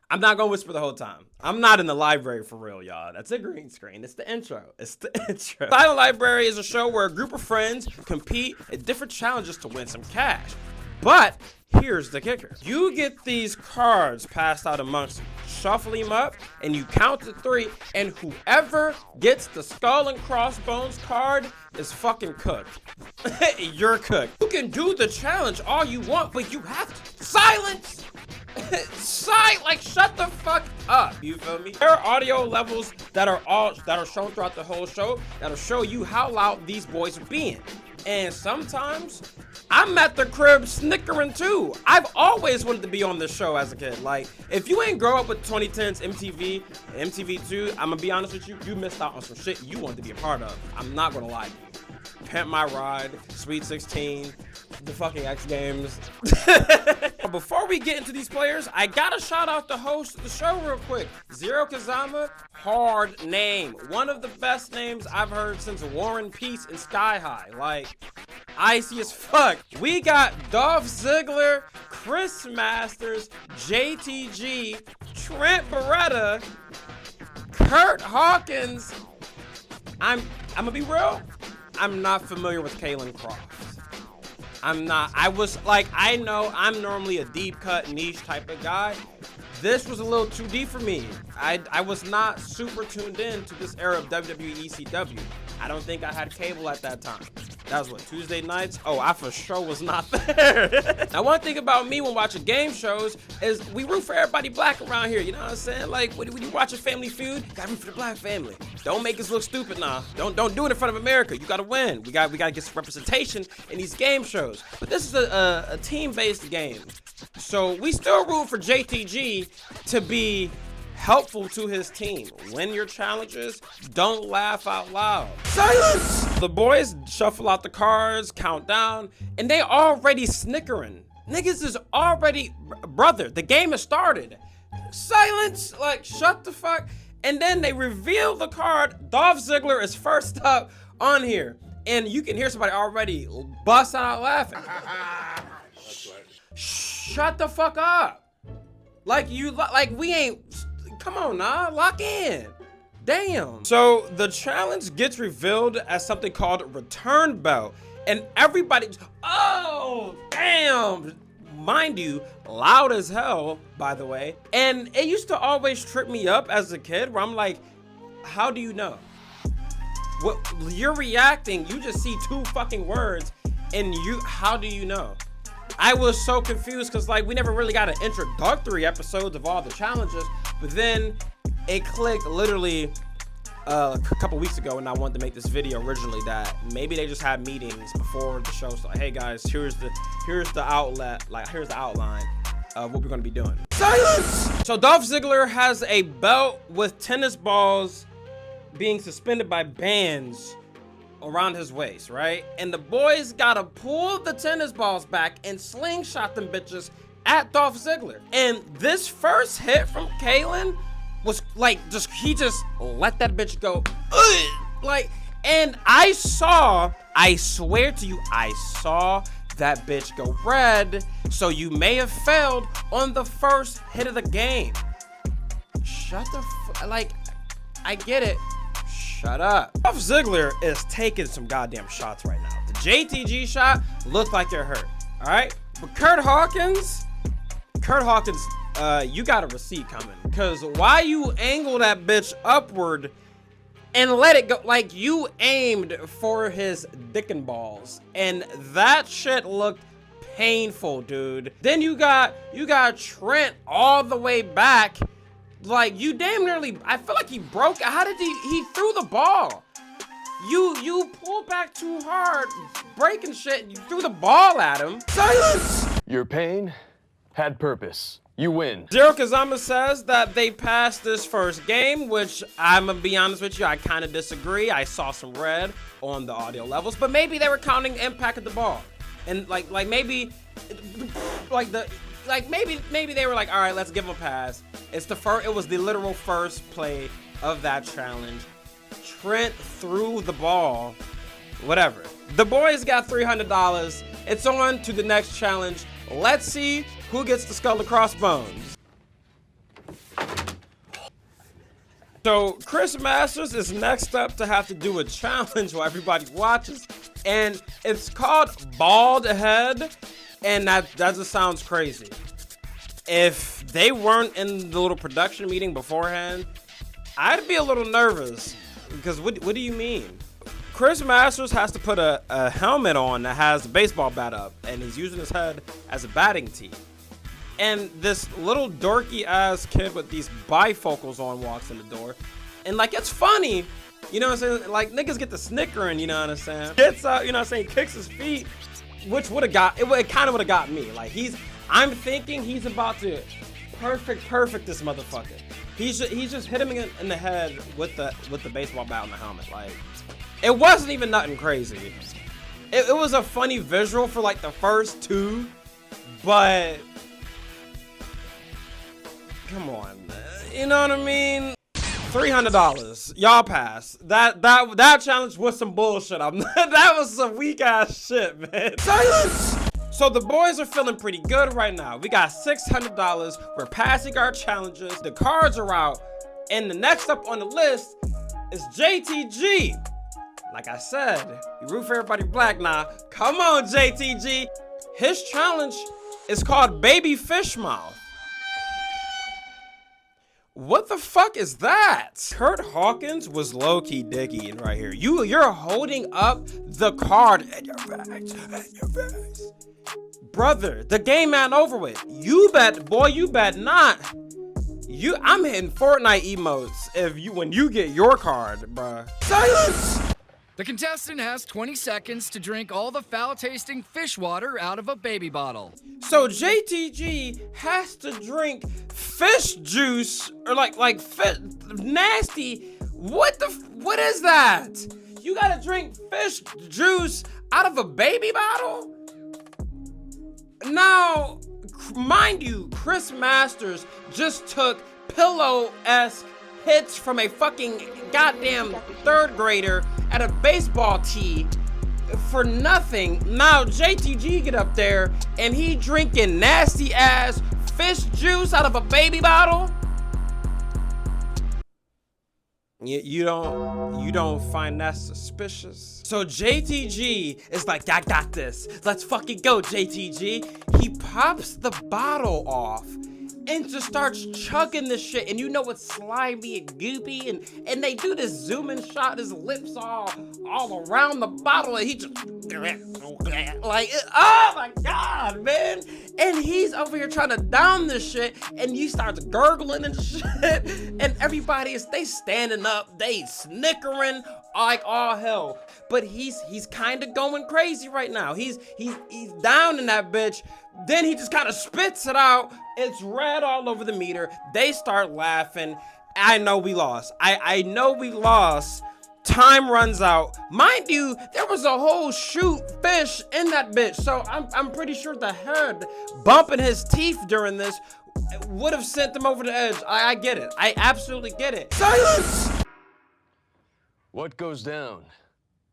I'm not gonna whisper the whole time. I'm not in the library for real, y'all. That's a green screen. It's the intro. It's the intro. Silent Library is a show where a group of friends compete at different challenges to win some cash. But here's the kicker. You get these cards passed out amongst you. Shuffle them up, and you count to 3, and whoever gets the skull and crossbones card is fucking cooked. You're cooked. You can do the challenge all you want, but you have to silence. Like, shut the fuck up. You feel me? There are audio levels that are shown throughout the whole show that'll show you how loud these boys are being. And sometimes I'm at the crib snickering too. I've always wanted to be on this show as a kid. Like, if you ain't grow up with 2010s MTV, MTV2, I'm gonna be honest with you, you missed out on some shit you wanted to be a part of. I'm not gonna lie to you. Pimp My Ride, Sweet 16, the fucking X Games. Before we get into these players, I gotta shout out the host of the show real quick. Zero Kazama, hard name. One of the best names I've heard since War and Peace and Sky High. Like, icy as fuck. We got Dolph Ziggler, Chris Masters, JTG, Trent Barretta, Kurt Hawkins. I'm gonna be real. I'm not familiar with Caylin Croft. I'm not. I know I'm normally a deep cut niche type of guy. This was a little too deep for me. I was not super tuned in to this era of WWE ECW. I don't think I had cable at that time. That was what, Tuesday nights? Oh, I for sure was not there. Now, one thing about me when watching game shows is we root for everybody black around here. You know what I'm saying? Like, when you watch a Family Feud, you gotta root for the black family. Don't make us look stupid now. Don't do it in front of America. You gotta win. We gotta get some representation in these game shows. But this is a team-based game. So we still root for JTG to be helpful to his team. Win your challenges, don't laugh out loud. Silence! The boys shuffle out the cards, count down, and they already snickering. Niggas is already, brother, the game has started. Silence, like, shut the fuck. And then they reveal the card. Dolph Ziggler is first up on here. And you can hear somebody already bust out laughing. Shut the fuck up. Like, we ain't, come on now, lock in. Damn. So the challenge gets revealed as something called return belt. And everybody, oh, damn. Mind you, loud as hell, by the way. And it used to always trip me up as a kid where I'm like, how do you know? What you're reacting, you just see 2 fucking words and how do you know? I was so confused because, like, we never really got an introductory episodes of all the challenges, but then it clicked literally a couple weeks ago when I wanted to make this video originally that maybe they just had meetings before the show. So like, hey guys, here's the outlet, like here's the outline of what we're gonna be doing. Silence! So Dolph Ziggler has a belt with tennis balls being suspended by bands around his waist, right? And the boys gotta pull the tennis balls back and slingshot them bitches at Dolph Ziggler. And this first hit from Caylin was like, he just let that bitch go. Like, and I swear to you, I saw that bitch go red. So you may have failed on the first hit of the game. Shut the like, I get it. Shut up. Dolph Ziggler is taking some goddamn shots right now. The JTG shot looked like it hurt. All right, but Kurt Hawkins, you got a receipt coming. Cause why you angle that bitch upward and let it go? Like, you aimed for his dick and balls, and that shit looked painful, dude. Then you got Trent all the way back. Like, you damn nearly, I feel like he broke. How did he threw the ball? You pulled back too hard, breaking shit. You threw the ball at him. Silence! Your pain had purpose. You win. Zero Kazama says that they passed this first game, which I'm gonna be honest with you, I kind of disagree. I saw some red on the audio levels, but maybe they were counting the impact of the ball. And like maybe maybe they were like, all right, let's give them a pass. It was the literal first play of that challenge. Trent threw the ball, whatever. The boys got $300. It's on to the next challenge. Let's see who gets the skull and crossbones. So Chris Masters is next up to have to do a challenge while everybody watches, and it's called Bald Head, and that just sounds crazy. If they weren't in the little production meeting beforehand, I'd be a little nervous, because what do you mean? Chris Masters has to put a helmet on that has a baseball bat up, and he's using his head as a batting tee. And this little dorky ass kid with these bifocals on walks in the door. And like, it's funny, you know what I'm saying? Like, niggas get the snickering, you know what I'm saying? Gets up, you know what I'm saying? Kicks his feet, which would have got, it kind of would have got me. Like, I'm thinking he's about to perfect this motherfucker. He's just hit him in the head with the baseball bat on the helmet. Like, it wasn't even nothing crazy. It was a funny visual for like the first two, but come on, you know what I mean? $300, y'all pass. That challenge was some bullshit. That was some weak ass shit, man. Silence. So the boys are feeling pretty good right now. We got $600. We're passing our challenges. The cards are out, and the next up on the list is JTG. Like I said, we root for everybody black now. Come on, JTG. His challenge is called Baby Fish Mouth. What the fuck is that? Kurt Hawkins was low-key digging right here. You're holding up the card in your face. Brother, the game ain't over with. You bet not. I'm hitting Fortnite emotes when you get your card, bruh. Silence! The contestant has 20 seconds to drink all the foul-tasting fish water out of a baby bottle. So JTG has to drink fish juice, or like nasty. What is that? You gotta drink fish juice out of a baby bottle? Now, mind you, Chris Masters just took pillow-esque hits from a fucking goddamn third grader at a baseball tee for nothing. Now JTG get up there and he drinking nasty ass fish juice out of a baby bottle. You don't find that suspicious? So JTG is like, I got this. Let's fucking go, JTG. He pops the bottle off and just starts chugging this shit, and you know it's slimy and goopy, and they do this zoom in shot, his lips all around the bottle, and he just like, oh my god, man. And he's over here trying to down this shit, and he starts gurgling and shit, and everybody they standing up, they snickering like all hell. But he's kind of going crazy right now. He's down in that bitch. Then he just kind of spits it out. It's red all over the meter. They start laughing. I know we lost. I know we lost. Time runs out. Mind you, there was a whole shoot fish in that bitch. So I'm pretty sure the head bumping his teeth during this would have sent them over the edge. I get it. I absolutely get it. Silence! What goes down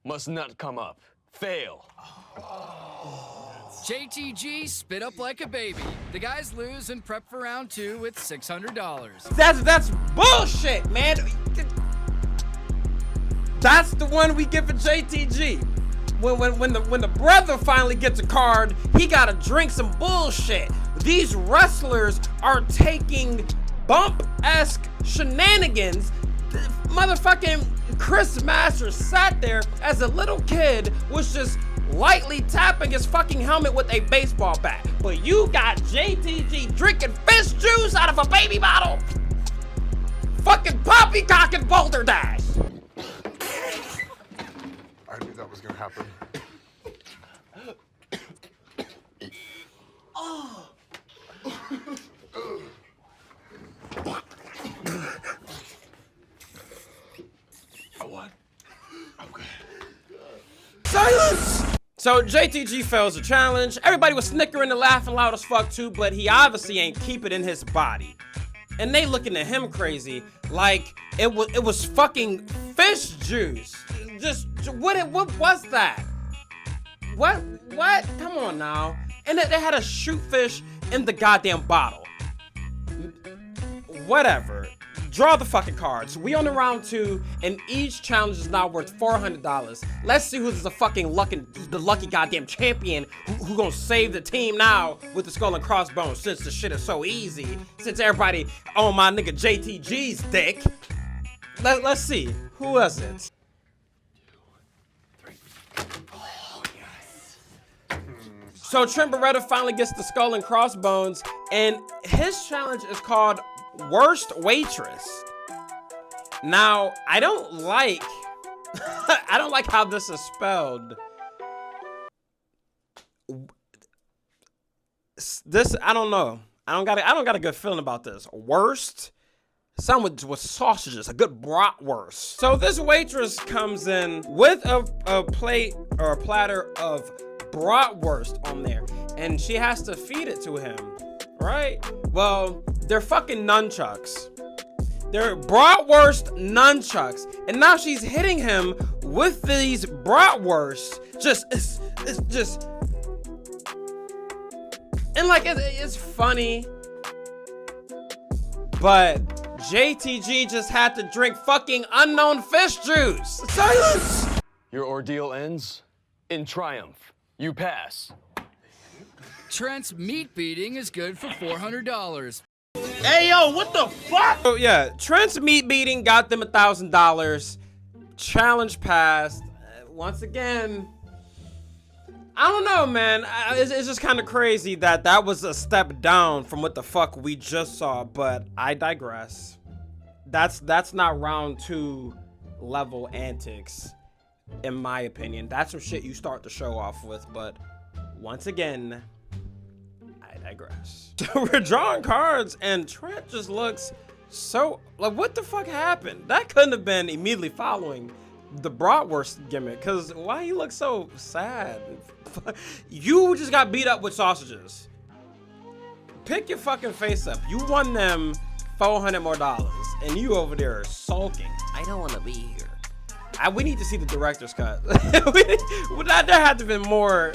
must not come up. Fail. JTG spit up like a baby. The guys lose and prep for round 2 with $600. That's bullshit, man. That's the one we give for JTG. When the brother finally gets a card, he gotta drink some bullshit. These wrestlers are taking bump-esque shenanigans. Motherfucking Chris Masters sat there as a little kid, was just lightly tapping his fucking helmet with a baseball bat. But you got JTG drinking fish juice out of a baby bottle. Fucking poppycock and boulder dash. I knew that was gonna happen. Oh. What? Okay. Silence! So JTG fails the challenge. Everybody was snickering and laughing loud as fuck too, but he obviously ain't keep it in his body. And they looking at him crazy like it was fucking fish juice. Just what was that? What? Come on now. And they had a shoot fish in the goddamn bottle. Whatever. Draw the fucking cards. We on the round 2, and each challenge is now worth $400. Let's see who's the fucking lucky goddamn champion who gonna save the team now with the skull and crossbones, since the shit is so easy. Since everybody on my nigga JTG's dick. Let's see. Who is it? So Trent Barretta finally gets the skull and crossbones, and his challenge is called Worst Waitress. Now, I don't like how this is spelled. This, I don't know. I don't got a good feeling about this. Worst? Something with sausages, a good bratwurst. So this waitress comes in with a plate or a platter of bratwurst on there, and she has to feed it to him, right? Well, they're fucking nunchucks. They're bratwurst nunchucks, and now she's hitting him with these bratwursts. It's just, and like it's funny, but JTG just had to drink fucking unknown fish juice. Silence! Your ordeal ends in triumph. You pass. Trent's meat beating is good for $400. Hey, yo, what the fuck? So, yeah, Trent's meat beating got them $1,000. Challenge passed. Once again, I don't know, man. It's just kind of crazy that was a step down from what the fuck we just saw, but I digress. That's not round 2 level antics, in my opinion. That's some shit you start the show off with, but once again, I digress. So we're drawing cards, and Trent just looks so like, what the fuck happened? That couldn't have been immediately following the bratwurst gimmick, because why he look so sad? You just got beat up with sausages. Pick your fucking face up. You won them $400 more, and you over there sulking. I don't want to be here. We need to see the director's cut. There had to have been more.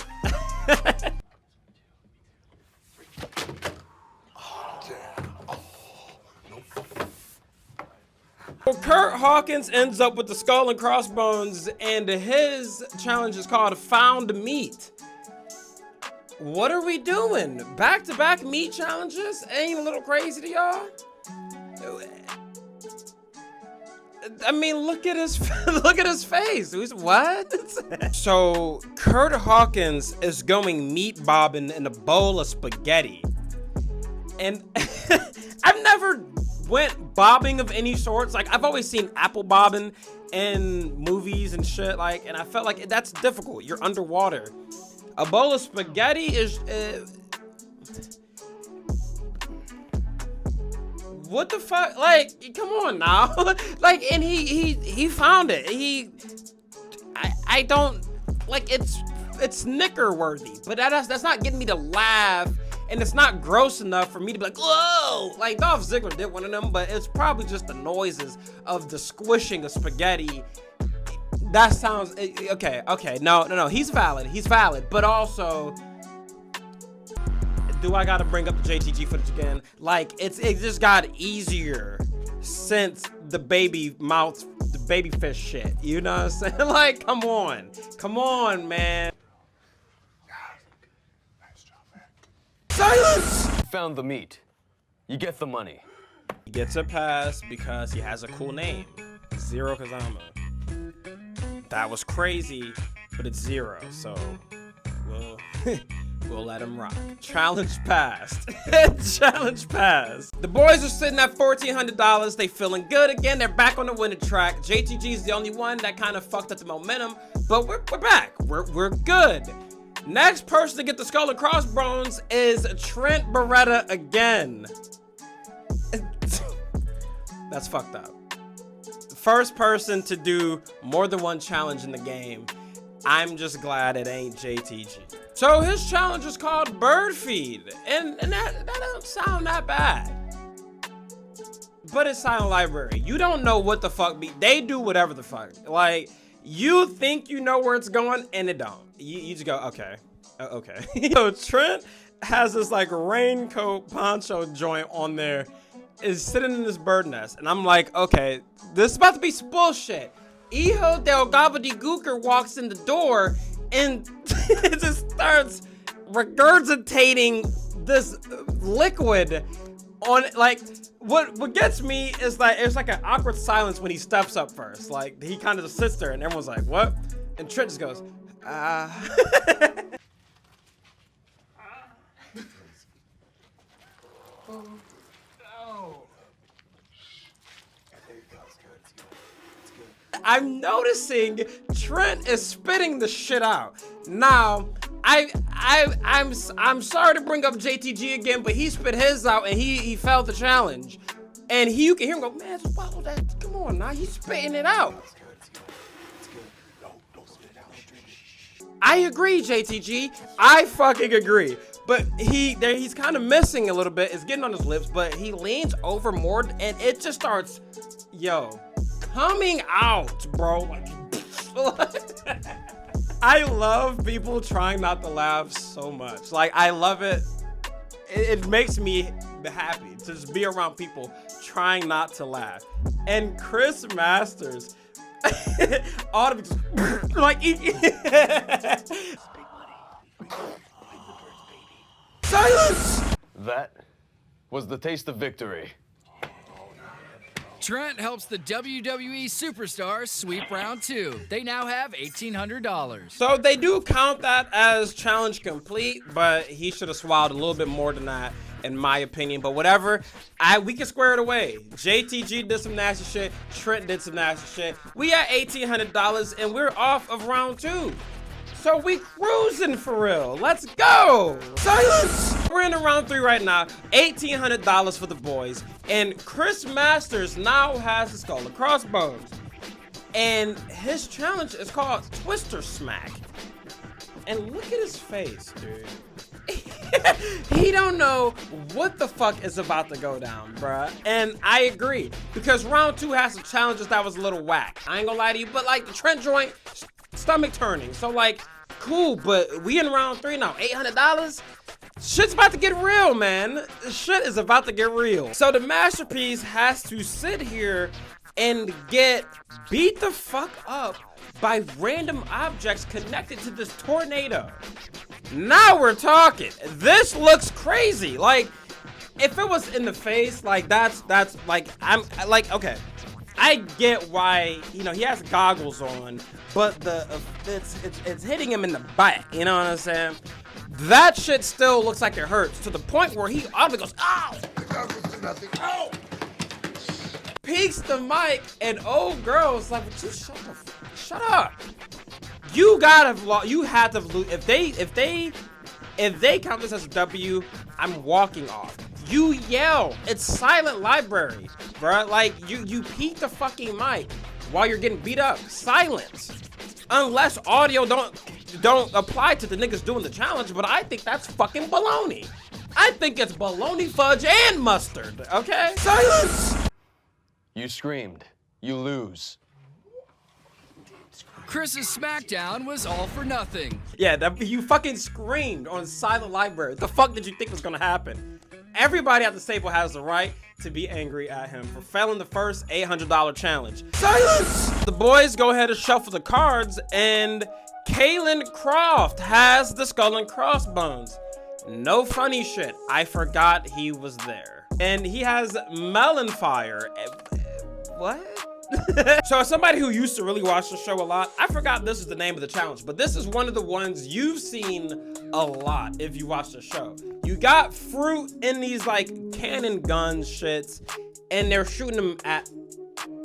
Well, Kurt Hawkins ends up with the skull and crossbones, and his challenge is called Found Meat. What are we doing? Back-to-back meat challenges? Ain't a little crazy to y'all? I mean, look at his face. What? So Kurt Hawkins is going meat bobbing in a bowl of spaghetti, and I've never went bobbing of any sorts. Like, I've always seen apple bobbing in movies and shit, like, and I felt like that's difficult. You're underwater. A bowl of spaghetti is what the fuck? Like, come on now. Like, and he found it. I don't like, it's Snicker worthy, but that's not getting me to laugh. And it's not gross enough for me to be like, whoa! Like, Dolph Ziggler did one of them, but it's probably just the noises of the squishing of spaghetti. That sounds, okay, no, he's valid, but also, do I gotta bring up the JTG footage again? Like, it just got easier since the baby fish shit, you know what I'm saying? Like, come on, man. Silence! Found the meat. You get the money. He gets a pass because he has a cool name. Zero Kazama. That was crazy, but it's Zero, so we'll let him rock. Challenge passed. Challenge passed. The boys are sitting at $1,400. They feeling good again. They're back on the winning track. JTG is the only one that kind of fucked up the momentum, but we're back. We're good. Next person to get the skull and crossbones is Trent Barretta again. That's fucked up. First person to do more than one challenge in the game. I'm just glad it ain't JTG. So his challenge is called Bird Feed, and that doesn't sound that bad. But it's Silent Library. You don't know what the fuck they do whatever the fuck. Like, you think you know where it's going, and it don't. You just go, okay. Okay. So Trent has this like raincoat poncho joint on there, is sitting in this bird nest, and I'm like, okay, this is about to be some bullshit. Hijo del Gobbledygooker walks in the door and it just starts regurgitating this liquid on, like, what gets me is like, it's like an awkward silence when he steps up first. Like, he kind of just sits there and everyone's like, what? And Trent just goes, I'm noticing Trent is spitting the shit out. Now, I'm sorry to bring up JTG again, but he spit his out and he failed the challenge. And you can hear him go, man, swallow that. Come on now, he's spitting it out. I agree, JTG. I fucking agree. But he's kind of missing a little bit. It's getting on his lips, but he leans over more and it just starts, coming out, bro. Like, I love people trying not to laugh so much. Like, I love it. It makes me happy to just be around people trying not to laugh. And Chris Masters, ought to be just, like, silence! That was the taste of victory. Trent helps the WWE superstars sweep round 2. They now have $1,800. So they do count that as challenge complete, but he should have swallowed a little bit more than that, in my opinion. But whatever, we can square it away. JTG did some nasty shit. Trent did some nasty shit. We at $1,800 and we're off of round 2. So we cruising for real. Let's go. Silence. We're in round 3 right now. $1,800 for the boys. And Chris Masters now has the skull and crossbones. And his challenge is called Twister Smack. And look at his face, dude. He don't know what the fuck is about to go down, bruh. And I agree. Because round 2 has some challenges that was a little whack. I ain't gonna lie to you, but like the Trent joint, stomach turning. So like, cool, but we in round 3 now. $800? Shit's about to get real, man. Shit is about to get real. So the masterpiece has to sit here and get beat the fuck up by random objects connected to this tornado. Now we're talking. This looks crazy. Like, if it was in the face, like that's like, I'm like, okay. I get why, he has goggles on, but it's hitting him in the back, you know what I'm saying? That shit still looks like it hurts to the point where he audibly goes, ow! Ow! Peeks the mic and old girl's like, would you shut up? You had to lose. If they count this as a W, I'm walking off. You yell. It's silent library, bro. Like, you peek the fucking mic while you're getting beat up. Silence. Unless audio don't apply to the niggas doing the challenge, but I think that's fucking baloney. I think it's baloney, fudge, and mustard, okay? Silence! You screamed. You lose. Chris's SmackDown was all for nothing. Yeah, you fucking screamed on silent library. The fuck did you think was gonna happen? Everybody at the table has the right to be angry at him for failing the first $800 challenge. Silence! The boys go ahead and shuffle the cards, and Caylin Croft has the skull and crossbones. No funny shit. I forgot he was there. And he has melon fire. What? So as somebody who used to really watch the show a lot, I forgot this is the name of the challenge, but this is one of the ones you've seen a lot if you watch the show. You got fruit in these like cannon gun shits, and they're shooting them at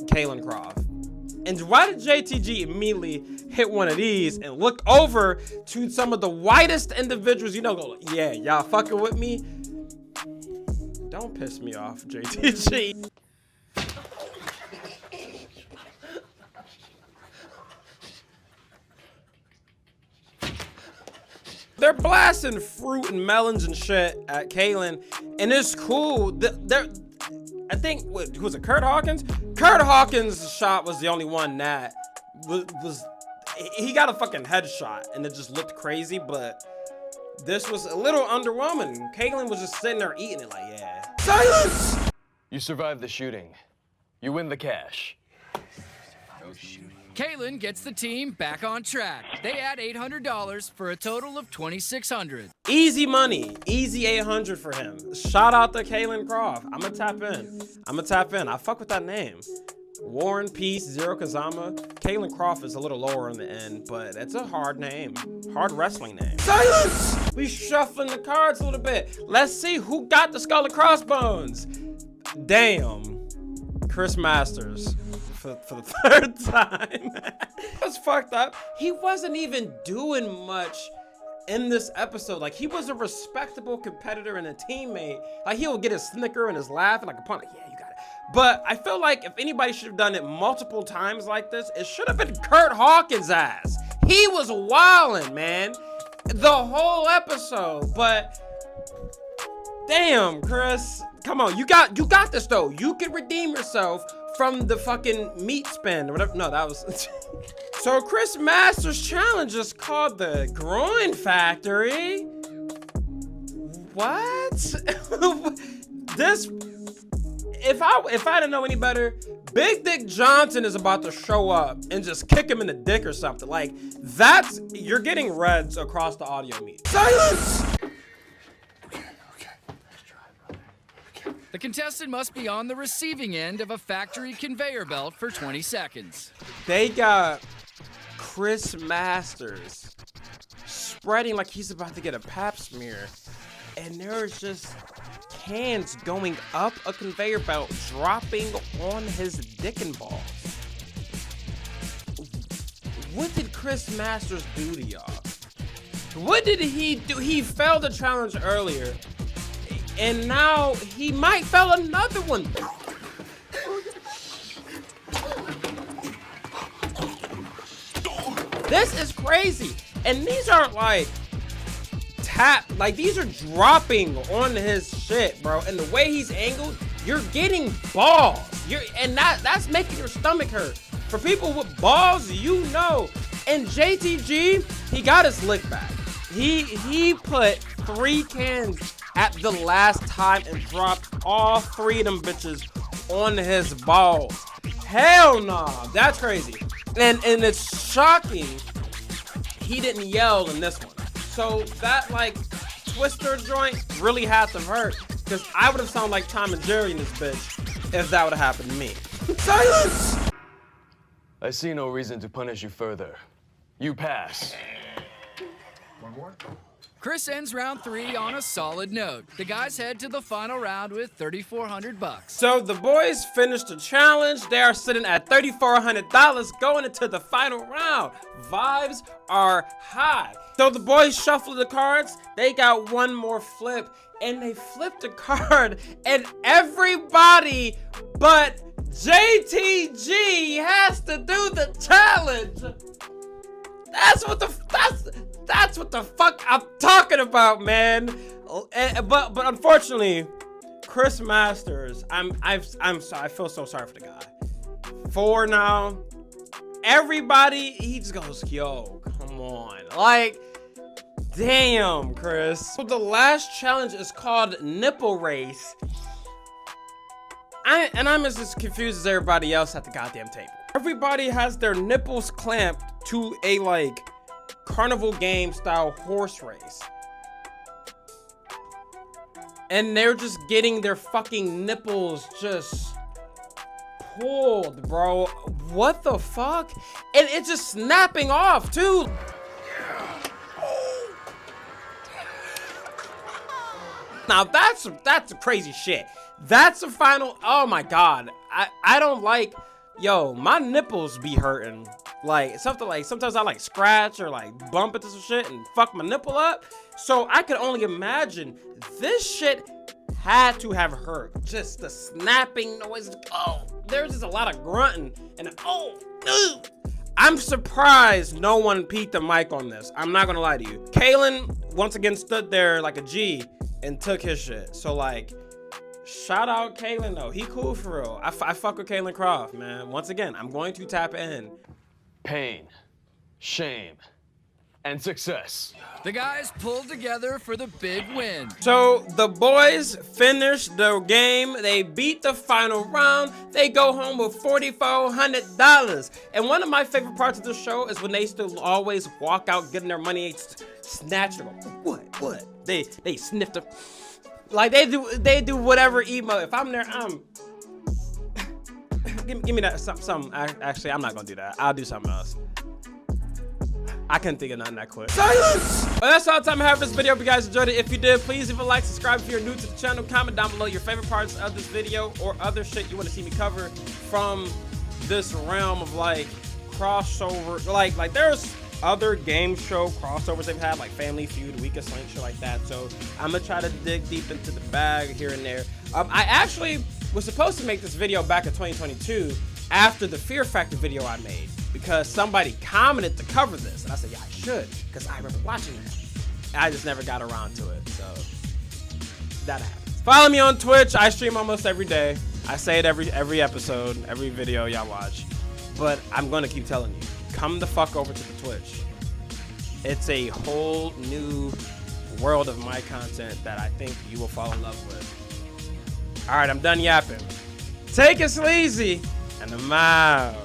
Caylin Croft. And why did JTG immediately hit one of these and look over to some of the whitest individuals, go, yeah, y'all fucking with me? Don't piss me off, JTG. They're blasting fruit and melons and shit at Caylin, and it's cool. I think, who was it, Kurt Hawkins? Kurt Hawkins' shot was the only one that he got a fucking headshot, and it just looked crazy, but this was a little underwhelming. Caylin was just sitting there eating it like, yeah. Silence! You survive the shooting. You win the cash. Caylin gets the team back on track. They add $800 for a total of $2,600. Easy money, easy 800 for him. Shout out to Caylin Croft. I'ma tap in. I fuck with that name. Warren Peace, Zero Kazama. Caylin Croft is a little lower on the end, but it's a hard name. Hard wrestling name. Silence! We shuffling the cards a little bit. Let's see who got the skull and crossbones. Damn. Chris Masters. For the third time. That's fucked up. He wasn't even doing much in this episode. Like, he was a respectable competitor and a teammate. Like, he'll get his snicker and his laugh and like a pun, like, yeah, you got it. But I feel like if anybody should have done it multiple times like this, it should have been Kurt Hawkins' ass. He was wildin', man, the whole episode. But damn, Chris, come on, you got this though. You can redeem yourself from the fucking meat spin or whatever. No, that was So Chris Masters' challenge is called the Groin Factory. What? This, if I didn't know any better, Big Dick Johnson is about to show up and just kick him in the dick or something. Like, that's, you're getting reds across the audio media. Silence! The contestant must be on the receiving end of a factory conveyor belt for 20 seconds. They got Chris Masters spreading like he's about to get a pap smear, and there's just cans going up a conveyor belt, dropping on his dick and balls. What did Chris Masters do to y'all? What did he do? He failed the challenge earlier, and now he might fail another one. This is crazy. And these aren't like like these are dropping on his shit, bro. And the way he's angled, you're getting balls. And that's making your stomach hurt. For people with balls, you know. And JTG, he got his lick back. He put 3 cans at the last time and dropped all 3 of them bitches on his balls. Hell nah, that's crazy. And it's shocking he didn't yell in this one. So that like twister joint really had to hurt, because I would have sounded like Tom and Jerry in this bitch if that would have happened to me. Silence! I see no reason to punish you further. You pass. One more? Chris ends round 3 on a solid note. The guys head to the final round with $3,400. So the boys finished the challenge. They are sitting at $3,400 going into the final round. Vibes are high. So the boys shuffled the cards. They got one more flip, and they flipped a card, and everybody but JTG has to do the challenge. That's what the fuck I'm talking about, man. But unfortunately, Chris Masters, I feel so sorry for the guy. For now, everybody, he just goes, yo, come on. Like, damn, Chris. So the last challenge is called Nipple Race. I'm as confused as everybody else at the goddamn table. Everybody has their nipples clamped to a like carnival game style horse race, and they're just getting their fucking nipples just pulled, bro. What the fuck? And it's just snapping off too. Now that's crazy shit. That's the final. Oh my god, I don't like, yo, my nipples be hurting. Like, something like, sometimes I like scratch or like bump into some shit and fuck my nipple up. So I could only imagine this shit had to have hurt. Just the snapping noise. Oh, there's just a lot of grunting and oh, ugh. I'm surprised no one peeked the mic on this. I'm not gonna lie to you. Caylin once again stood there like a G and took his shit. So like, shout out Caylin though. He cool for real. I fuck with Caylin Croft, man. Once again, I'm going to tap in. Pain, shame, and success. The guys pulled together for the big win. So the boys finished the game. They beat the final round. They go home with $4,400. And one of my favorite parts of the show is when they still always walk out getting their money snatched. They go, what? They sniff the, like they do whatever emo. If I'm there, give me that something. Actually, I'm not gonna do that. I'll do something else. I couldn't think of nothing that quick. Silence! Well, that's all the time I have for this video. If you guys enjoyed it, if you did, please leave a like, subscribe if you're new to the channel, comment down below your favorite parts of this video or other shit you want to see me cover from this realm of like crossover. Like there's other game show crossovers they've had, like Family Feud, Week of Sling, shit like that. So I'm gonna try to dig deep into the bag here and there. I actually was supposed to make this video back in 2022 after the Fear Factor video I made, because somebody commented to cover this, and I said, yeah, I should, because I remember watching that. I just never got around to it, so that happens. Follow me on Twitch. I stream almost every day. I say it every episode, every video y'all watch, but I'm gonna keep telling you, come the fuck over to the Twitch. It's a whole new world of my content that I think you will fall in love with. All right, I'm done yapping. Take it sleazy, and I'm out.